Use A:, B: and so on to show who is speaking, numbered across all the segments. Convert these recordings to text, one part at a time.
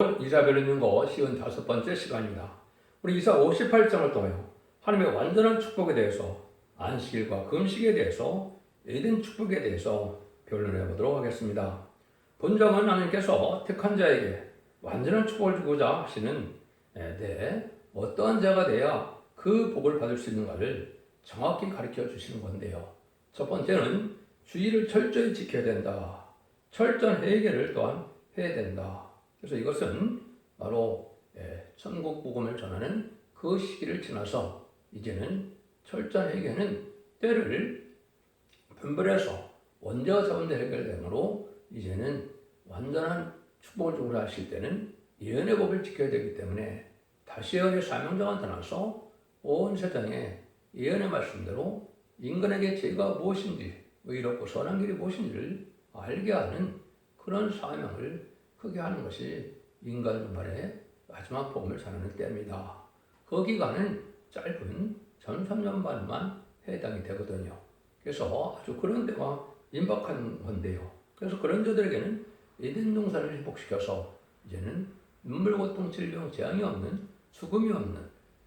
A: 이사벨을 읽는 거 55번째 시간입니다. 우리 이사 58장을 통하여 하나님의 완전한 축복에 대해서, 안식일과 금식에 대해서, 에덴 축복에 대해서 변론해 보도록 하겠습니다. 본장은 하나님께서 택한 자에게 완전한 축복을 주고자 하시는 어떠한 자가 돼야 그 복을 받을 수 있는가를 정확히 가르쳐 주시는 건데요. 첫 번째는 주의를 철저히 지켜야 된다. 철저한 회개를 또한 해야 된다. 그래서 이것은 바로 천국 복음을 전하는 그 시기를 지나서 이제는 철저한 회개는 때를 분별해서 원죄와 자원대 해결되므로 이제는 완전한 축복을 주고자 하실 때는 예언의 법을 지켜야 되기 때문에 다시 예언의 사명자가 떠나서 온 세상에 예언의 말씀대로 인간에게 죄가 무엇인지, 의롭고 선한 길이 무엇인지를 알게 하는 그런 사명을 크게 하는 것이 인간 분발의 마지막 복음을 전하는 때입니다. 그 기간은 짧은 전 3년 반만 해당이 되거든요. 그래서 아주 그런 데가 임박한 건데요. 그래서 그런 자들에게는 에덴 동산을 회복시켜서 이제는 눈물, 고통, 질병, 재앙이 없는, 죽음이 없는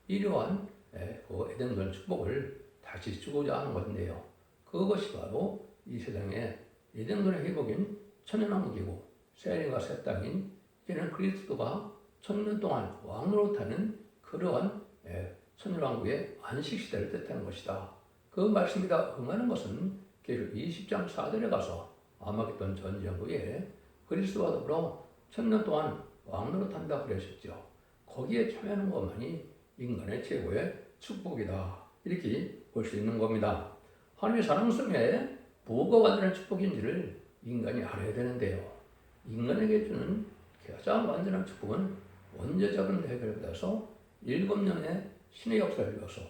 A: 이러한 그 에덴 동산 축복을 다시 주고자 하는 건데요. 그것이 바로 이 세상의 에덴 동산의 회복인 천연왕국이고 세상과 새 땅인 이제는 그리스도가 1000년 동안 왕으로 타는 그러한 천년왕국의 안식시대를 뜻하는 것이다. 그 말씀이 다 응하는 것은 계시록 20장 4절에 가서 아마겟돈 전쟁 후에 그리스도와 더불어 1000년 동안 왕으로 탄다 그러셨죠. 거기에 참여하는 것만이 인간의 최고의 축복이다. 이렇게 볼 수 있는 겁니다. 하나님의 사랑성에 뭐가 완전한 축복인지를 인간이 알아야 되는데요. 인간에게 주는 가장 완전한 축복은 원죄적인 해결을 받아서 7년의 신의 역사를 이어서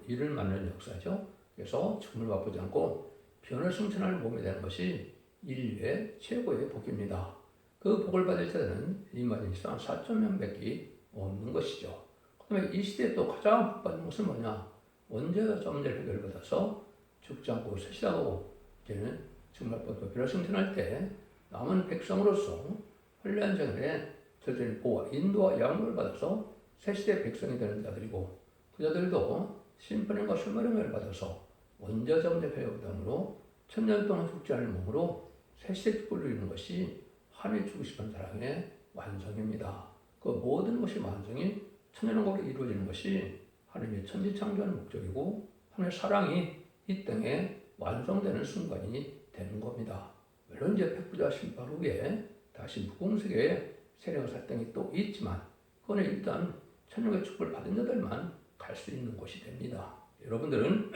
A: 이를 맞는 역사죠. 그래서 죽음을 맛보지 않고 변을 승천할 몸이 되는 것이 인류의 최고의 복입니다. 그 복을 받을 때는 이맞은 시간 4,000명밖에 없는 것이죠. 그 다음에 이 시대에 또 가장 복받는 것은 뭐냐? 원죄와 점죄를 해결을 받아서 죽지 않고 세시하고 이제는 죽음을 맛보고 변을 승천할 때 남은 백성으로서 혼란 생활에 절대의 보호와 인도와 양육을 받아서 새시대 백성이 되는 자들이고 그 자들도 심판과 술마령을 받아서 원죄점대 회복담으로 1000년 동안 죽지 않을 몸으로 새시대 축복을 누리는 것이 하나님이 주고 싶은 사랑의 완성입니다. 그 모든 것이 완성이 천년왕국으로 이루어지는 것이 하나님의 천지창조하는 목적이고 하나님의 사랑이 이 땅에 완성되는 순간이 되는 겁니다. 물론 이제 백부자 심판 후에 다시 무공세계의 세력과 살등이 또 있지만 그거는 일단 천국의 축복을 받은 자들만 갈 수 있는 곳이 됩니다. 여러분들은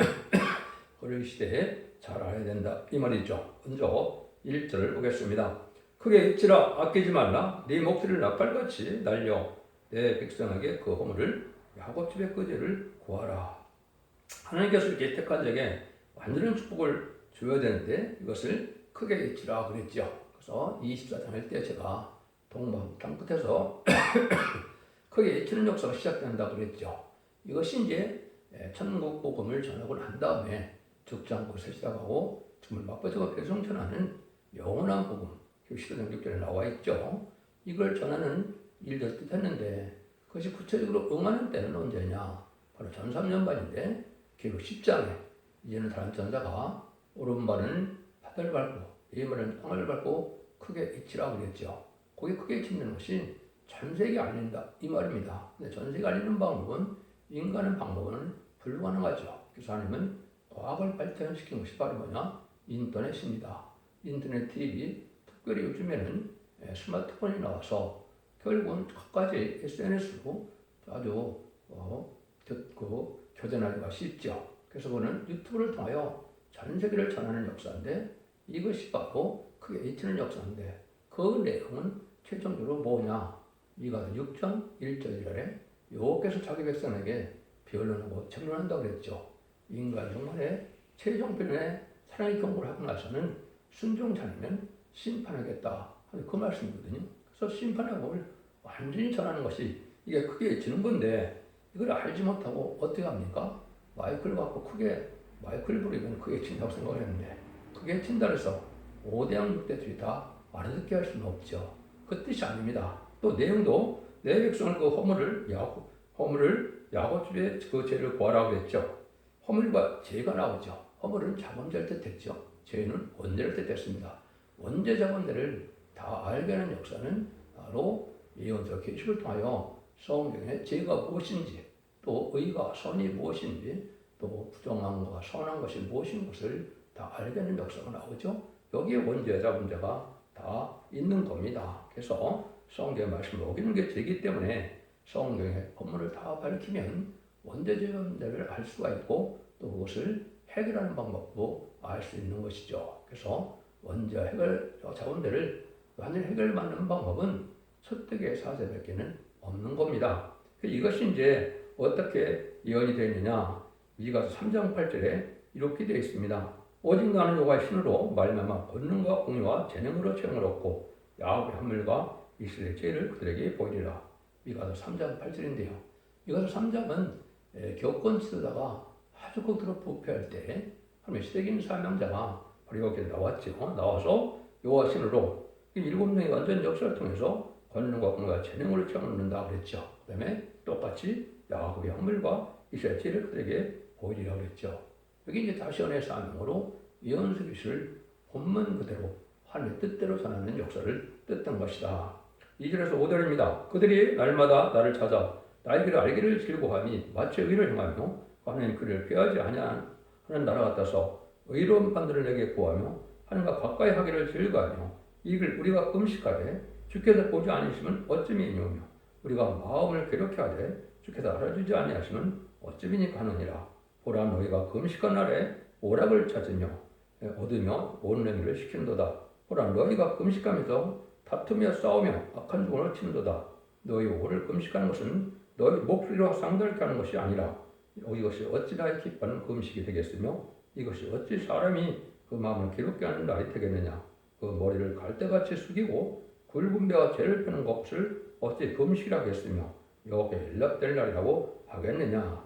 A: 어릴 시대에 잘 알아야 된다 이 말이죠. 먼저 1절을 보겠습니다. 크게 잊지라 아끼지 말라 네 목소리를 낫갈같이 날려 내 백성에게 그 허물을 야곱 집의 끄지를 구하라. 하나님께서 이렇게 택한 자에게 완전한 축복을 줘야 되는데 이것을 크게 잊지라 그랬죠. 그래서 24장일 때 제가 동방 땅끝에서 크게 잊히는 역사가 시작된다 그랬죠. 이것이 이제 천국 복음을 전하고 난 다음에 죽지 않고 세시다가고 정말 맛보자고 배송전하는 영원한 복음, 시대장 6절에 나와 있죠. 이걸 전하는 일들 뜻했는데 그것이 구체적으로 응하는 때는 언제냐? 바로 전 3년 반인데 기록 10장에 이제는 다른 전자가 오른발은 바다를 밟고 왼발은 땅을 밟고 크게 잊히라 그랬죠. 거기 크게 잊히는 것이 전 세계에 알린다 이 말입니다. 근데 전 세계에 알리는 방법은 인간의 방법은 불가능하죠. 그래서 하나님은 과학을 발전시킨 것이 바로 뭐냐? 인터넷입니다. 인터넷 TV, 특별히 요즘에는 스마트폰이 나와서 결국은 각가지 SNS로 아주 교전하기가 쉽죠. 그래서 그거는 유튜브를 통하여 전 세계를 전하는 역사인데 이것이 바로 크게 잊히는 역사인데 그 내용은 최종적으로 뭐냐? 미가 6장 1절에 여호와께서 자기 백성에게 변론하고 책론한다고 그랬죠. 인간 정말의 최종 변론에 사랑의 경고를 하고 나서는 순종치 않으면 심판하겠다 하는 그 말씀이거든요. 그래서 심판의 법을 완전히 전하는 것이 이게 크게 잊히는 건데 이걸 알지 못하고 어떻게 합니까? 마이크를 갖고 크게 마이크를 부르면 크게 친다고 생각을 했는데 크게 친다 해서 5대양 6대들이 다 알아듣게 할 수는 없죠. 그 뜻이 아닙니다. 또 내용도 내 백성을 그 허물을 야곱집에 그 죄를 구하라고 했죠. 허물과 죄가 나오죠. 허물은 자범죄를 뜻했죠. 죄는 원죄를 뜻했습니다. 원죄 자범죄를 다 알게 하는 역사는 바로 예언서 계시를 통하여 성경의 죄가 무엇인지, 또 의가 선이 무엇인지, 또 부정한 것과 선한 것이 무엇인 것을 다 알게 하는 역사가 나오죠. 여기에 원죄 자범죄가 다 있는 겁니다. 그래서 성경의 말씀을 어기는 게 죄이기 때문에 성경의 법문을 다 밝히면 원죄 자범죄를 알 수가 있고, 또 그것을 해결하는 방법도 알 수 있는 것이죠. 그래서 원죄 해결 자범죄를 완전히 해결받는 방법은 설득의 사세밖에는 없는 겁니다. 이것이 이제 어떻게 예언이 되느냐? 미가서 3장 8절에 이렇게 되어 있습니다. 오직 나는 여호와의 신으로 말미암아 권능과 공의와 재능으로 채용을 얻고 야곱의 함물과 이스라엘의 죄를 그들에게 보이리라. 미가서 3장 8절인데요. 미가서 3장은 교권 치르다가 아주 극도로 부패할 때 하나님의 시대적인 사명자가 바로 여기에 나왔죠. 나와서 여호와 신으로 7명의 완전 역사를 통해서 권능과 공의와 재능으로 채워넣는다 그랬죠. 그 다음에 똑같이 야곱의 함물과 이스라엘 죄를 그들에게 보이리라 그랬죠. 여기 이제 다시언의 사명으로 예언서 계시를 본문 그대로 하나님의 뜻대로 전하는 역사를 뜻한 것이다. 2절에서 5절입니다. 그들이 날마다 나를 찾아 나의 길을 알기를 즐거워하니 마치 의를 행하며 하나님 그를 피하지 아니하는 나라 같아서 의로운 판들을 내게 구하며 하나님과 가까이 하기를 즐거워하며 이를 우리가 금식하되 주께서 보지 아니시면 어찌미이뇨며 우리가 마음을 괴롭게 하되 주께서 알아주지 아니하시면 어찌미니까 하느니라. 보라 너희가 금식한 날에 오락을 찾으며 얻으며 온 행위를 시키는도다. 보라 너희가 금식하면서 다투며 싸우며 악한 종을 치는도다. 너희 오를 금식하는 것은 너희 목소리로 상달케 하는 것이 아니라 이것이 어찌 나의 기뻐하는 금식이 되겠으며 이것이 어찌 사람이 그 마음을 괴롭게 하는 날이 되겠느냐. 그 머리를 갈대같이 숙이고 굵은 배와 죄를 펴는 것을 어찌 금식이라 하겠으며 여호와께 연락될 날이라고 하겠느냐.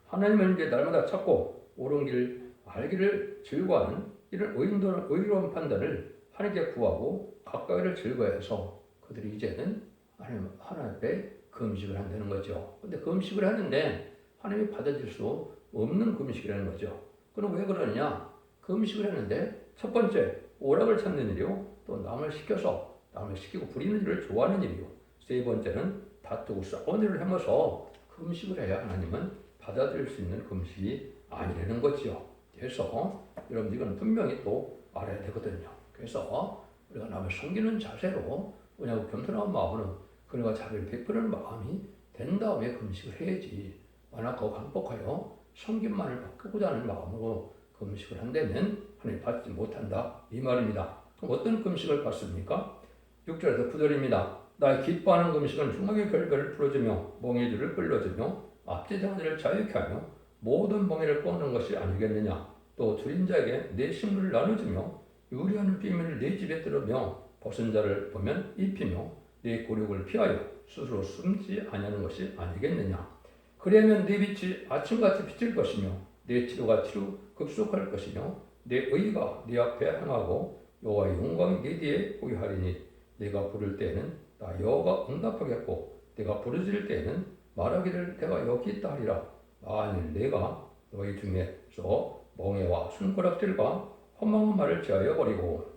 A: 하나님은 이제 날마다 찾고 옳은 길 알기를 즐거워하는 이런 의로운 판단을 하나님께 구하고 가까이를 즐거워해서 그들이 이제는 하나님 앞에 금식을 한다는 거죠. 근데 금식을 하는데 하나님이 받아들일 수 없는 금식이라는 거죠. 그럼 왜 그러느냐? 금식을 하는데 첫 번째 오락을 찾는 일이요. 또 남을 시키고 부리는 일을 좋아하는 일이요. 세 번째는 다투고 싸우는 일을 하면서 금식을 해야 하나님은 받아들일 수 있는 금식이 아니라는 거죠. 그래서 여러분 이건 분명히 또 알아야 되거든요. 그래서 우리가 남을 섬기는 자세로 뭐냐고 겸손한 마음으로 그러니까 자기를 베푸는 마음이 된 다음에 금식을 해야지. 완악하고 강복하여 섬김만을 바꾸고자 하는 마음으로 금식을 한다면 하나님 받지 못한다 이 말입니다. 그럼 어떤 금식을 받습니까? 6절에서 9절입니다. 나의 기뻐하는 금식은 중앙의 결별을 풀어주며 멍에들을 끌어주며 앞지장한 자를 자유케 하며 모든 멍에를 꺾는 것이 아니겠느냐. 또 줄인 자에게 내 식물을 나눠주며 유리하는 비밀을 내 집에 들으며 벗은 자를 보면 입히며 내 곤욕을 피하여 스스로 숨지 아니하는 것이 아니겠느냐. 그러면 내 빛이 아침같이 비칠 것이며 내 치료가 급속할 것이며 내 의가 네 앞에 행하고 여호와의 영광이 네 뒤에 보이하리니 내가 부를 때에는 나 여호와가 응답하겠고 내가 부르짖을 때에는 말하기를 내가 여기 있다 하리라. 만일 내가 너희 중에서 멍에와 손가락질과 험망한 말을 제하여 버리고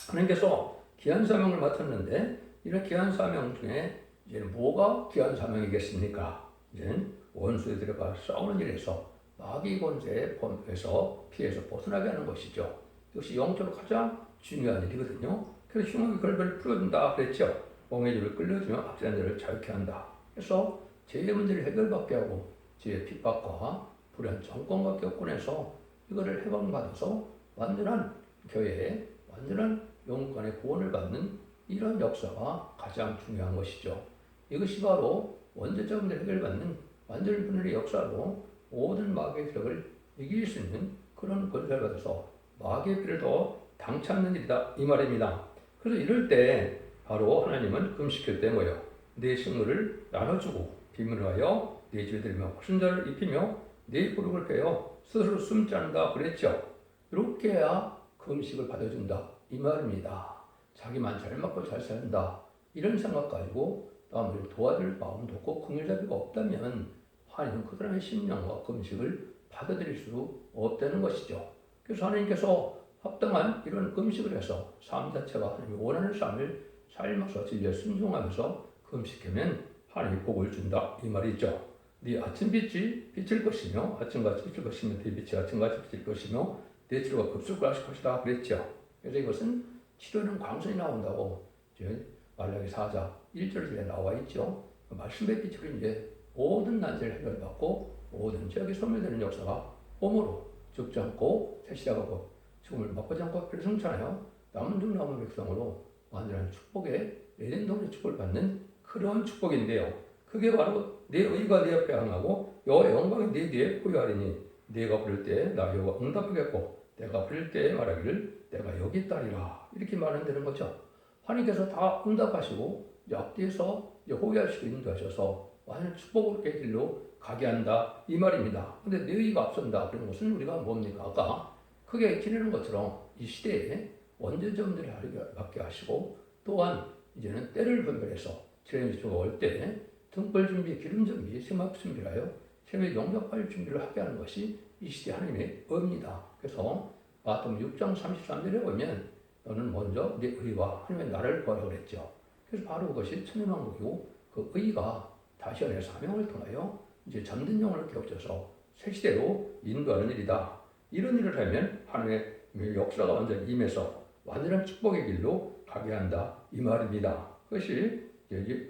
A: 하나님께서 귀한 사명을 맡았는데 이런 귀한 사명 중에 이제 뭐가 귀한 사명이겠습니까? 이제는 원수에 들어가 싸우는 일에서 마귀 권세의 범에서 피해서 벗어나게 하는 것이죠. 이것이 영적으로 가장 중요한 일이거든요. 그래서 흉악의 결별을 풀어준다 그랬죠. 멍에들을 끌려주며 악질한 자를 자유케 한다. 그래서 죄의 문제를 해결받게 하고 죄의 핍박과 불의한 정권과 격군에서 이거를 해방받아서 완전한 교회에 완전한 영권의 구원을 받는 이런 역사가 가장 중요한 것이죠. 이것이 바로 원죄적 문제를 해결받는 완전히 분열의 역사로 모든 마귀의 세력을 이길 수 있는 그런 권세를 받아서 마귀의 피를 더 당찮는 일이다 이 말입니다. 그래서 이럴 때 바로 하나님은 금식할 때 뭐예요? 내 식물을 나눠주고 비밀을 하여 내 집에 들며 벗은 자를 입히며 내 곤욕을 빼어 스스로 숨지 않는다 그랬죠. 이렇게 해야 금식을 받아준다 이 말입니다. 자기만 잘 먹고 잘 산다 이런 생각 가지고 남을 도와줄 마음도 없고 긍휼자비가 없다면 하나님은 그 사람의 심령과 금식을 받아들일 수 없다는 것이죠. 그래서 하나님께서 합당한 이런 금식을 해서 삶 자체가 하나님이 원하는 삶을 삶아서 진리에 순종하면서 금식하면 하나님이 복을 준다 이 말이죠. 네 아침빛이 비칠 것이며 아침같이 비칠 것이며 네 빛이 아침같이 비칠 것이며 내 치료가 급속하실 것이다 그랬죠. 그래서 이것은 치료는 광선이 나온다고 이제 말라기 4장 1절에 나와 있죠. 그 말씀의 빛으로 이제 모든 난제를 해결받고 모든 지역이 소멸되는 역사가 몸으로 죽지 않고 새 시작하고 죽음을 맛보지 않고 필승찮아요. 남은 중 남은 백성으로 완전한 축복의 에덴 동의 축복을 받는 그런 축복인데요. 그게 바로 내 의가 내 앞에 행하고 여호와의 영광이 내 뒤에 보여하리니 내가 부를 때 나 여호와 응답하겠고 내가 부를 때 말하기를 내가 여기 있다리라 이렇게 말한다는 거죠. 하나님께서 다 응답하시고 앞뒤에서 호위하시고 인도하셔서 완전 축복의 길로 가게 한다 이 말입니다. 근데 내 의가 앞선다 그런 것은 우리가 뭡니까? 아까 크게 지내는 것처럼 이 시대에 원죄점들을 하게 하시고 또한 이제는 때를 분별해서 지뢰미수가 올 때 등불 준비, 기름 준비, 세막 준비를 하여 세계 용접할 준비를 하게 하는 것이 이 시대 하나님의 의입니다. 그래서 마태복음 6장 33절에 보면 너는 먼저 네 의와 하나님의 나를 구하라 그랬죠. 그래서 바로 그것이 천연왕국이고 그 의가 다시언의 사명을 통하여 이제 잠든 영혼을 깨우쳐서 새 시대로 인도하는 일이다. 이런 일을 하면 하나님의 역사가 완전히 임해서 완전한 축복의 길로 가게 한다 이 말입니다. 그것이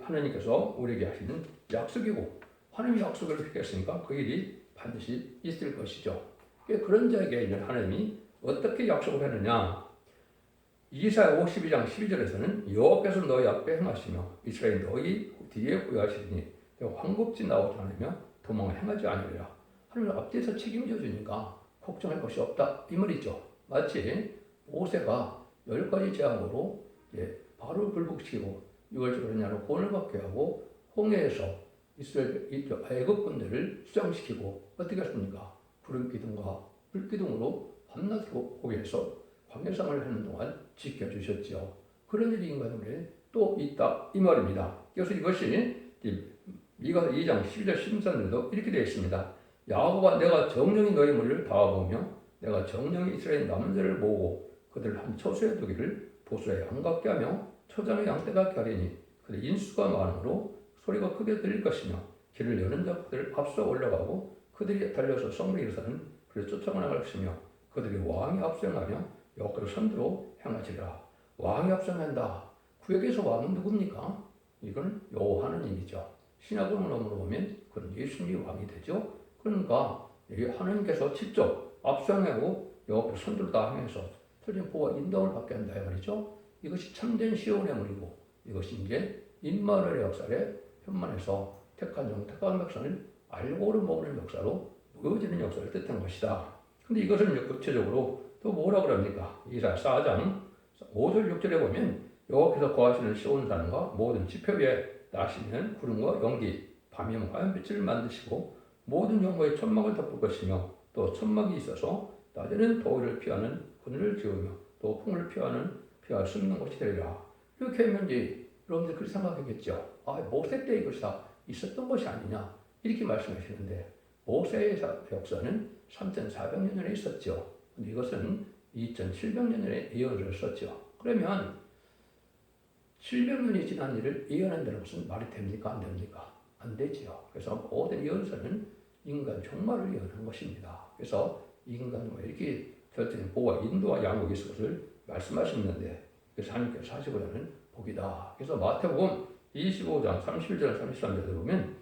A: 하나님께서 우리에게 하시는 약속이고 하나님의 약속을 획했으니까 그 일이 반드시 있을 것이죠. 그런 자에게 있는 하나님이 어떻게 약속을 했느냐? 이사야 52장 12절에서는 여호와께서 너희 앞에 행하시며 이스라엘 너희 뒤에 구하시리니 황급지 나오지 않으며 도망을 행하지 않으리라. 하나님 앞뒤에서 책임져 주니까 걱정할 것이 없다 이 말이죠. 마치 모세가 10가지 재앙으로 바로 불복시키고 6월절 그러냐로 본을 받게 하고 홍해에서 이스라엘 애국군들을 수장시키고 어떻게 했습니까? 구름 기둥과 불 기둥으로 밤낮 고개에서 광야상을 하는 동안 지켜주셨죠. 그런 일이 인간에게 또 있다 이 말입니다. 그래서 이것이 미가서 2장 12절 13절에도 이렇게 되어 있습니다. 야곱아 내가 정령이 너희 무리를 다와보며 내가 정령이 이스라엘 남은 자를 모으고 그들을 한 처소에 두기를 보수에 양같게 하며 초장의 양떼 같게 하리니 그들 인수가 많으므로 소리가 크게 들릴 것이며 길을 여는 자들을 앞서 올라가고 그들이 달려서 성문에 이르사는 그를 쫓아나갈 것이며 그들이 왕이 앞서가며 여호와를 선두로 행하시리라. 왕이 앞서간다. 구약에서 왕은 누굽니까? 이건 여호와 하나님이죠. 신약으로 넘어오면 그건 예수님이 왕이 되죠. 그러니까 하나님께서 직접 앞서가고 여호와를 선두로 다 행해서 틀린 보호와 인도를 받게 한다 말이죠. 이것이 참된 시온의 문이고 이것이 이제 임마누엘의 역사에 현만해서 택한 종, 택한 백성을 알고를 모으는 역사로 모여지는 역사를 뜻한 것이다. 근데 이것을 이제 구체적으로 또 뭐라 그럽니까? 이사야 4장 5절 6절에 보면 여호와께서 거하시는 시온산과 모든 지표 위에 나시는 구름과 연기, 밤이면 화염빛을 만드시고 모든 영광의 천막을 덮을 것이며 또 천막이 있어서 낮에는 더위를 피하는 그늘을 지으며 또 풍을 피할 수 있는 것이 되리라. 이렇게 하면 이제 여러분들 그렇게 생각하겠죠. 모세 때 이것이 다 있었던 것이 아니냐 이렇게 말씀하시는데 모세의 역사는 3,400년 전에 있었죠. 근데 이것은 2,700년 전에 예언을 썼죠. 그러면 700년이 지난 일을 예언한다는 것은 말이 됩니까? 안 됩니까? 안 되지요. 그래서 모든 예언서는 인간 종말을 예언한 것입니다. 그래서 인간과 이렇게 절대적인 보호와 인도와 양육이 있을 것을 말씀하셨는데 그래서 하나님께서 하시고자 하는 복이다. 그래서 마태복음 25장 31절 33절에 보면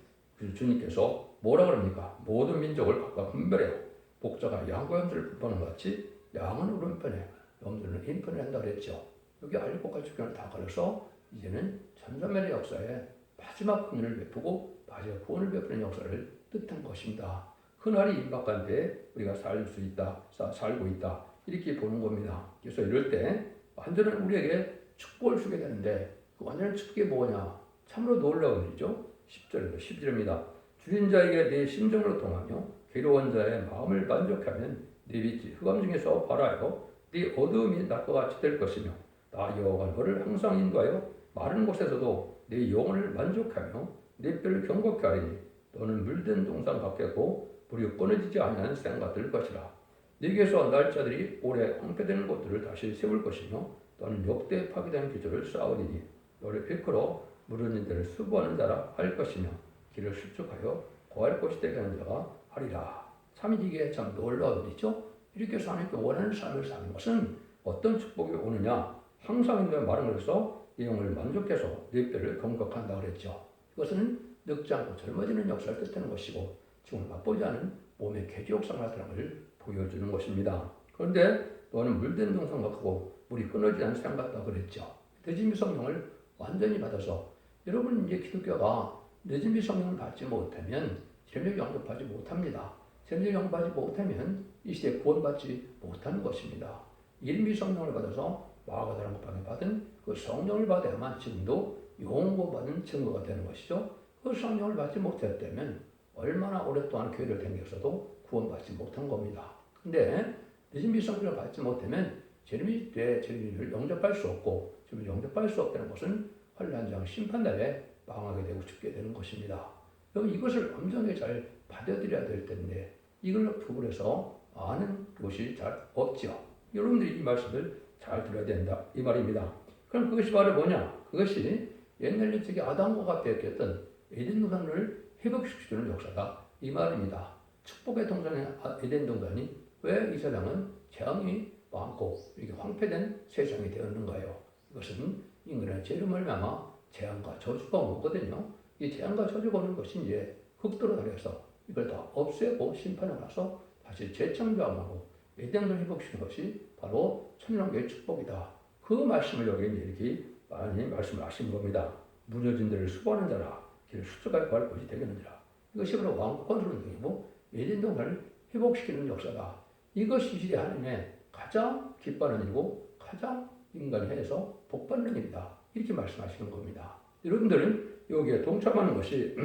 A: 주님께서 뭐라 그럽니까? 모든 민족을 각각 분별해요. 복자가 양과 염소를 분별하는 것 같이 양은 오른편에 염소는 흰편에 한다고 그랬죠. 여기 알곡과 주변을 다 가려서 이제는 참사면의 역사에 마지막 긍휼을 베푸고 마지막 구원을 베푸는 역사를 뜻한 것입니다. 그날이 임박한 때 우리가 살고 있다 이렇게 보는 겁니다. 그래서 이럴 때 완전한 우리에게 축복을 주게 되는데 그 완전한 축복이 뭐냐? 참으로 놀라운 일이죠. 10절에도 11절입니다. 줄인 자에게 내 심정으로 통하며 괴로운 자의 마음을 만족하면 네 빛이 흑암 중에서 발하여 네 어두움이 낮과 같이 될 것이며 나 여호와가 너를 항상 인도하여 마른 곳에서도 네 영혼을 만족하며 네 뼈를 경고케 하리니 너는 물된 동산 같겠고 물이 끊어지지 아니하는 샘 같을 것이라. 네게서 날 자들이 오래 황폐되는 곳들을 다시 세울 것이며 너는 역대 파괴된 기초를 쌓으리니 너를 일컬어 물은 이들을 수고하는 자라 할 것이며 길을 수축하여 거할 곳이 되게 하는 자가 하리라. 참 이게 참 놀라운 일이죠. 이렇게 해서 하나님께 원하는 삶을 사는 것은 어떤 축복이 오느냐, 항상 있는 말은 그래서 이 영을 만족해서 네 뼈를 건강한다 그랬죠. 이것은 늙지 않고 젊어지는 역사를 뜻하는 것이고 지금 맛보지 않은 몸의 쾌지 역사를 나타나는 것을 보여주는 것입니다. 그런데 너는 물된 동산 같고 물이 끊어지지 않는 샘 같다 그랬죠. 늦은비 성령을 완전히 받아서 여러분 이제 기독교가 늦은비 성령을 받지 못하면 세례 영접하지 못합니다. 세례 영접하지 못하면 이 시대에 구원받지 못하는 것입니다. 일미 성령을 받아서 마가다라 목방에 받은 그 성령을 받아야만 지금도 용고받은 증거가 되는 것이죠. 그 성령을 받지 못했다면 얼마나 오랫동안 교회를 다녔어도 구원받지 못한 겁니다. 근데 늦은비 성령을 받지 못하면 제르미 때 제르미를 영접할 수 없고 지금 영접할 수 없다는 것은 환란장 심판날에 망하게 되고 죽게 되는 것입니다. 그럼 이것을 엄정하게 잘 받아들여야 될 텐데 이걸 구분해서 아는 것이 잘 없죠. 여러분들이 이 말씀을 잘 들어야 된다 이 말입니다. 그럼 그것이 바로 뭐냐? 그것이 옛날 옛적에 아담과 같이 했던 에덴 동산을 회복시키는 역사다 이 말입니다. 축복의 동산인 에덴 동산이 왜 이 세상은 재앙이 많고 이렇게 황폐된 세상이 되었는가요? 이것은 인간의 죄로 말미암아 재앙과 저주가 오거든요. 이 재앙과 저주가 오는 것이 이제 흙도로 달려서 이걸 다 없애고 심판을 나서 다시 재창조하고 에덴을 회복시키는 것이 바로 천년왕국의 축복이다. 그 말씀을 여기 이렇게 많이 말씀을 하신 겁니다. 무뎌진 데를 수고하는 자라 길을 수축하여 구할 것이 되겠느니라. 이것이 바로 왕권 운동이고 에덴 동산을 회복시키는 역사다. 이것이 시대 하나님의 가장 기뻐하는 일이고 가장 인간이 해서 복받는 일이다. 이렇게 말씀하시는 겁니다. 여러분들은 여기에 동참하는 것이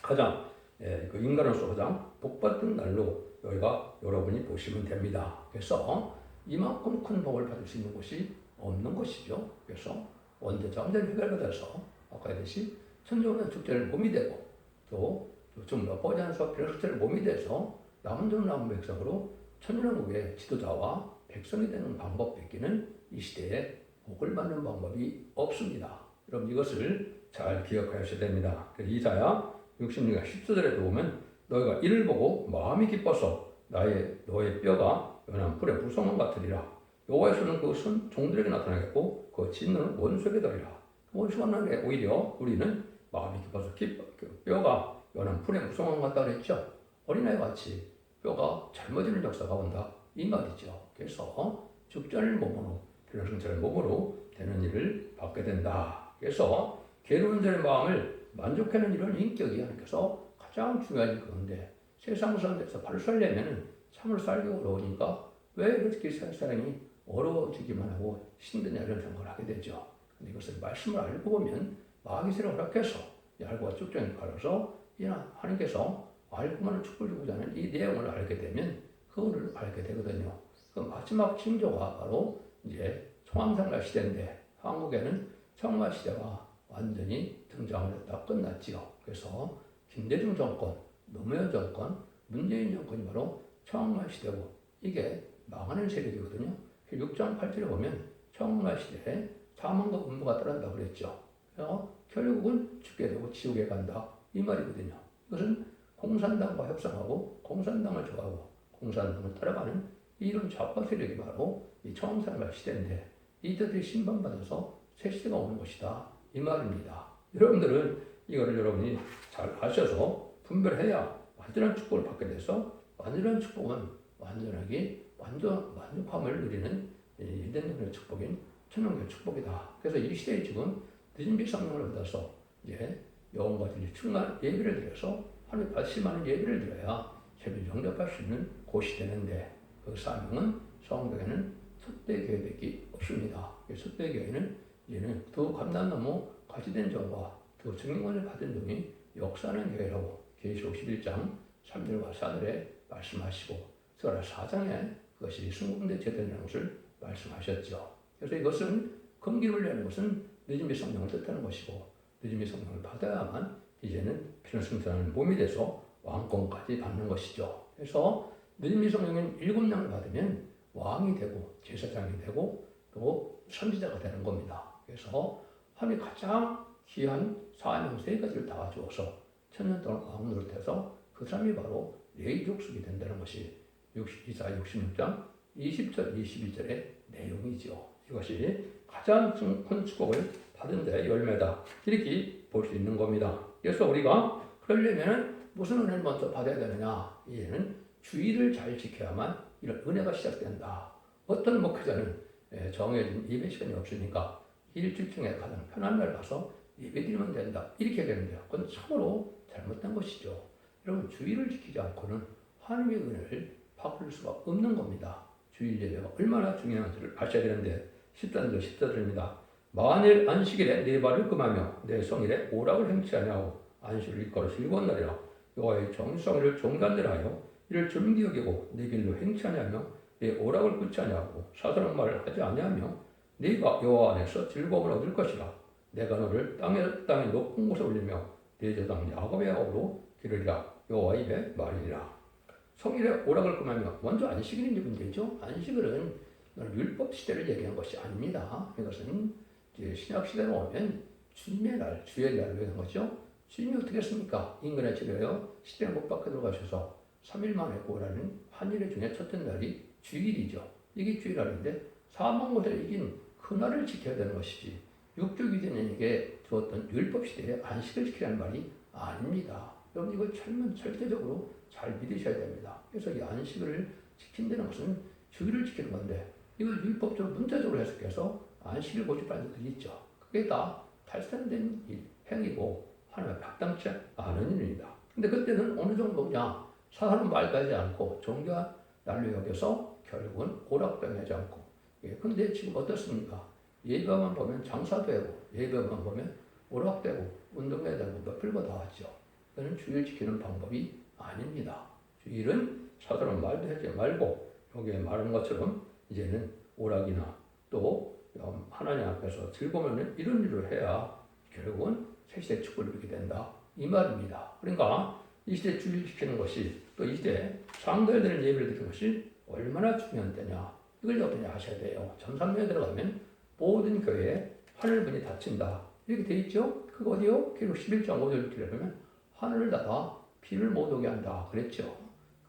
A: 가장 그 인간으로서 가장 복받는 날로 여기가 여러분이 보시면 됩니다. 그래서 이만큼 큰 복을 받을 수 있는 곳이 없는 것이죠. 그래서 원죄자 완전히 해결받아서 아까 했듯이 천정은 축제를 몸이 되고 또좀 뻗지 않은 수업필 축제를 몸이 돼서 남은 종 남은 백성으로 천년왕국의 지도자와 백성이 되는 방법밖에는 이 시대에 복을 받는 방법이 없습니다. 여러분 이것을 잘 기억하셔야 됩니다. 이사야 66장 10절에도 보면 너희가 이를 보고 마음이 기뻐서 너의 뼈가 연한 풀의 무성함 같으리라. 여호와의 손은 그 종들에게 나타나겠고 그 진노는 원수에게 더리라. 원수가 나게 오히려 우리는 마음이 기뻐서 뼈가 연한 풀의 무성함 같다 그랬죠. 어린아이 같이 뼈가 젊어지는 역사가 온다 이 말이죠. 그래서 죽전을 몸으로 필요성처를 몸으로 되는 일을 받게 된다. 그래서 괴로운 자의 마음을 만족하는 이런 인격이 하나님께서 가장 중요한 그건데 세상 사람들에서 바로 살려면 참으로 살기 어려우니까 왜 이렇게 사람이 어려워지기만 하고 힘드냐 이런 생각을 하게 되죠. 근데 이것을 말씀을 알고 보면 마귀세를 허락해서 얄과 쭉정에 갈아서 하나님께서 알고만 축복을 주고자 하는 이 내용을 알게 되면 그거를 알게 되거든요. 그 마지막 징조가 바로 이제 청암상가 시대인데 한국에는 청마 시대가 완전히 등장을 했다 끝났지요. 그래서 김대중 정권, 노무현 정권, 문재인 정권이 바로 청마 시대고 이게 망하는 세력이거든요. 6장 8절에 보면 청마 시대에 사망과 음부가 따른다 그랬죠. 그래서 결국은 죽게 되고 지옥에 간다 이 말이거든요. 이것은 공산당과 협상하고 공산당을 좋아하고 공산당을 따라가는 이런 좌파 세력이 바로 이 청삼갈 시대인데 이들이 심판받아서 새 시대가 오는 것이다 이 말입니다. 여러분들은 이거를 여러분이 잘 아셔서 분별해야 완전한 축복을 받게 돼서 완전한 축복은 만족함을 누리는 에덴의 축복인 천년의 축복이다. 그래서 이 시대에 지금 늦은 비상령을 받아서 이제 영혼과 진리 충만 예배를 드려서 하나님 받으시는 예배를 드려야 죄를 영접할 수 있는 곳이 되는데 그 사명은 성경에는 숫대교회밖에 없습니다. 숫대교회는 이제는 두 감람나무 가지된 종과 두 증인권을 받은 종이 역사하는 교회라고 계시록 11장 3절과 4절에 말씀하시고 스가랴 4장에 그것이 순금대 제도라는 것을 말씀하셨죠. 그래서 이것은 금기를 내는 것은 늦음이 성령을 뜻하는 것이고 늦음이 성령을 받아야만 이제는 피를 승천하는 몸이 돼서 왕권까지 받는 것이죠. 그래서 늦음이 성령은 7냥을 받으면 왕이 되고 제사장이 되고 또 선지자가 되는 겁니다. 그래서 하나님이 가장 귀한 사명 3가지를 다 주어서 1000년 동안 왕 노릇해서 그 사람이 바로 레위 족속이 된다는 것이 이사야 66장 20절 22절의 내용이죠. 이것이 가장 큰 축복을 받은 데의 열매다, 이렇게 볼 수 있는 겁니다. 그래서 우리가 그러려면 무슨 은혜를 먼저 받아야 되느냐, 이제는 주의를 잘 지켜야만 이런 은혜가 시작된다. 어떤 목회자는 정해진 예배 시간이 없으니까 일주일 중에 가장 편한 날 가서 예배드리면 된다, 이렇게 되는데요. 그건 참으로 잘못된 것이죠. 여러분, 주의를 지키지 않고는 하나님의 은혜를 바꿀 수가 없는 겁니다. 주일 예배가 얼마나 중요한지를 아셔야 되는데 13절 14절입니다. 만일 안식일에 네 발을 금하며 내 성일에 오락을 행치 아니하고 안식을 일거로 즐거운 날이라 여호와의 정성을 종단들 하여 이를 존귀 여기고 내 길로 행치 아니하며 내 오락을 끊지 아니하고 사소한 말을 하지 아니하며 네가 여호와 안에서 즐거움을 얻을 것이라. 내가 너를 땅의 높은 곳에 올리며 내 조상 야곱의 야곱으로 기르리라. 여호와 입의 말이라. 성일에 오락을 금하며 먼저 안식일이 문제죠. 안식일은 율법 시대를 얘기한 것이 아닙니다. 이것은 이제 신약 시대로 오면 주님의 날, 주의 날로 하는 거죠. 주님이 어떻게 했습니까? 인간의 죄로요 시대 못 밖에 들어가셔서 3일 만에 구원하는 한일의 중에 첫째 날이 주일이죠. 이게 주일날인데 사망 못을 이긴 그 날을 지켜야 되는 것이지, 육조기전에게 주었던 율법 시대에 안식을 지키라는 말이 아닙니다. 여러분, 이걸 절대적으로 잘 믿으셔야 됩니다. 그래서 이 안식을 지킨다는 것은 주의를 지키는 건데, 이걸 율법적으로 문자적으로 해석해서 안식을 고집하는 것들이 있죠. 그게 다 탈선된 행위고 하나님의 합당치 않은 일입니다. 근데 그때는 어느 정도냐, 사람은 말까지 않고 종교와 날로 여겨서 결국은 오락당하지 않고. 근데 지금 어떻습니까? 예배만 보면 장사도 하고 예배만 보면 오락되고 운동해야 되고 별거 다 하죠. 그는 주의를 지키는 방법이 아닙니다. 주일은 사소한 말도 하지 말고 여기에 말한 것처럼 이제는 오락이나 또 하나님 앞에서 즐거우면 이런 일을 해야 결국은 새시대 축복을 이루게 된다, 이 말입니다. 그러니까 이 시대 주의를 지키는 것이, 또 이 시대 상도해야 되는 예배를 드리는 것이 얼마나 중요한 때냐, 이걸 여러분이 아셔야 돼요. 전산면에 들어가면 모든 교회에 하늘문이 닫힌다, 이렇게 돼 있죠. 그거 어디요? 기록 11장 5절 들어보면 하늘을 닫아 비를 못 오게 한다 그랬죠.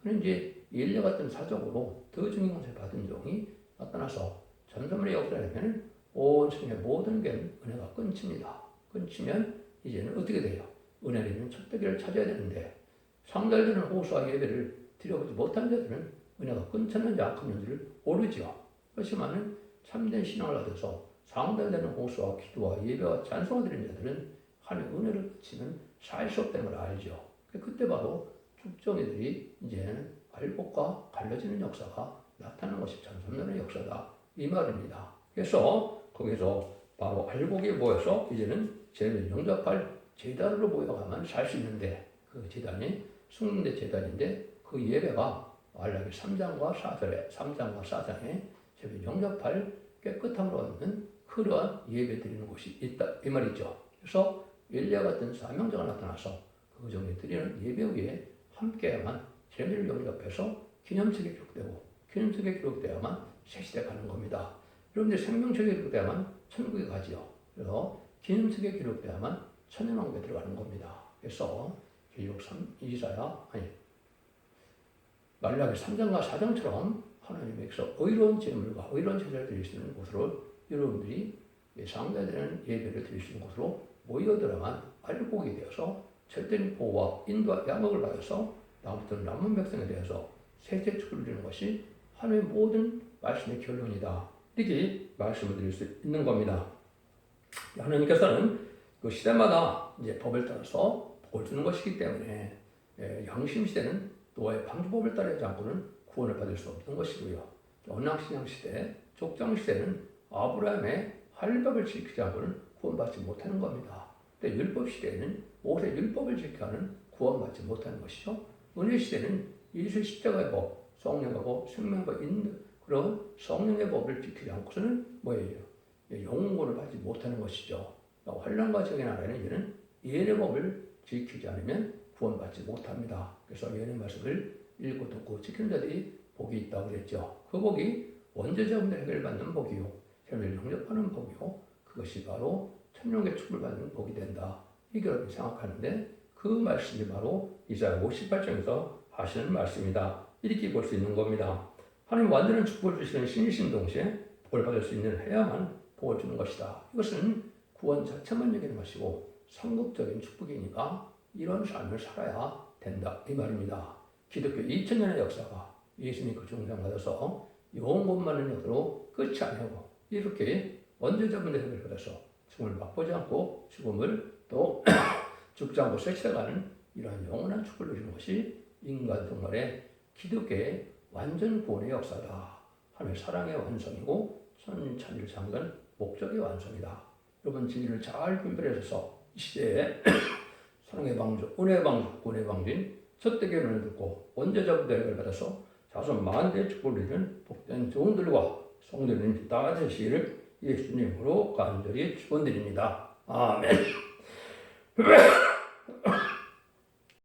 A: 그는 이제 엘리야 같은 사적으로 더 중요한 것을 받은 종이 나타나서 전산문의 역사를 하면 온 세상의 모든 게 은혜가 끊깁니다. 끊기면 이제는 어떻게 돼요? 은혜를 척대기를 찾아야 되는데, 상달되는 호수와 예배를 드려보지 못한 자들은 은혜가 끊쳤는지 안 끊는지를 모르죠. 그렇지만은 참된 신앙을 얻어서 상달되는 호수와 기도와 예배와 찬송을 드리는 자들은 하나님의 은혜를 그치면 살 수 없다는 걸 알죠. 그때 바로 축정이들이 이제는 알곡과 갈라지는 역사가 나타나는 것이 전선련의 역사다, 이 말입니다. 그래서 거기서 바로 알곡이 모여서 이제는 죄를 영접할 제단으로 모여가면 살 수 있는데, 그 제단이 숙련된 제단인데 그 예배가 말라기 3장과 4장에 죄를 영접할 깨끗함으로 얻는 그러한 예배 드리는 곳이 있다, 이 말이죠. 그래서 엘리야 같은 사명자가 나타나서 그 종이 드리는 예배 위에 함께야만 죄를 영접해서 기념책에 기록되고, 기념책에 기록되어야만 새시대 가는 겁니다. 여러분들 생명책에 기록되어야만 천국에 가지요. 그래서 기념책에 기록되어야만 천년왕국에 들어가는 겁니다. 그래서 말라기 3장과 4장처럼 하나님께서 의로운 제물과 의로운 제사를 드릴 수 있는 곳으로 여러분들이 상대되는 예배를 드릴 수 있는 곳으로 모여들어만 알곡이 되어서 절대적 보호와 인도와 양육을 받아서 다음부터 남은 백성에 대해서 세세 축복을 드리는 것이 하나님의 모든 말씀의 결론이다, 이렇게 말씀을 드릴 수 있는 겁니다. 하나님께서는 그 시대마다 이제 법을 따라서 복을 주는 것이기 때문에 양심 시대는 노아의 방주법을 따르지 않고는 구원을 받을 수 없는 것이고요. 언약신앙 시대, 족장 시대는 아브라함의 할례법을 지키지 않고는 구원받지 못하는 겁니다. 근데 율법 시대에는 모세 율법을 지켜는 구원받지 못하는 것이죠. 은혜 시대는 예수 십자가의 법, 성령의 법, 생명과 인도, 그런 성령의 법을 지키지 않고서는 뭐예요? 영혼을 받지 못하는 것이죠. 환란과 적의 나라에는 이는 예언의 법을 지키지 않으면 구원받지 못합니다. 그래서 예언의 말씀을 읽고 듣고 지키는 자들이 복이 있다고 그랬죠. 그 복이 원죄자분들 해결받는 복이요, 죄를 용납하는 복이요, 그것이 바로 천국의 축복을 받는 복이 된다. 이게 여러분이 생각하는데 그 말씀이 바로 이사야 58장에서 하시는 말씀이다. 이렇게 볼 수 있는 겁니다. 하나님 완전한 축복을 주시는 신이신 동시에 복을 받을 수 있는 해야만 복을 주는 것이다. 이것은 구원 자체만 얘기하는 것이고 성급적인 축복이니까 이런 삶을 살아야 된다 이 말입니다. 기독교 2000년의 역사가 예수님 그 중생받아서 영원만은 역사로 끝이 아니고 이렇게 원죄자분의 혜택을 받아서 죽음을 맛보지 않고 죽음을 또 죽지 않고 쇠치어가는 이러한 영원한 축복을 주는 것이 인간 동물의 기독교의 완전 구원의 역사다. 하나님의 사랑의 완성이고 천지를 창조한 목적의 완성이다. 여러분 진리를 잘 분별해서 이 시대에 사랑의 방주, 은혜의 방주, 구원의 방주인 첫대 결론을 듣고 원죄자분의 혜택을 받아서 자손 만대의 축복을 누리는 복된 종들과 성도님 다 되시기를 예수님으로 간절히 축원드립니다. 아멘.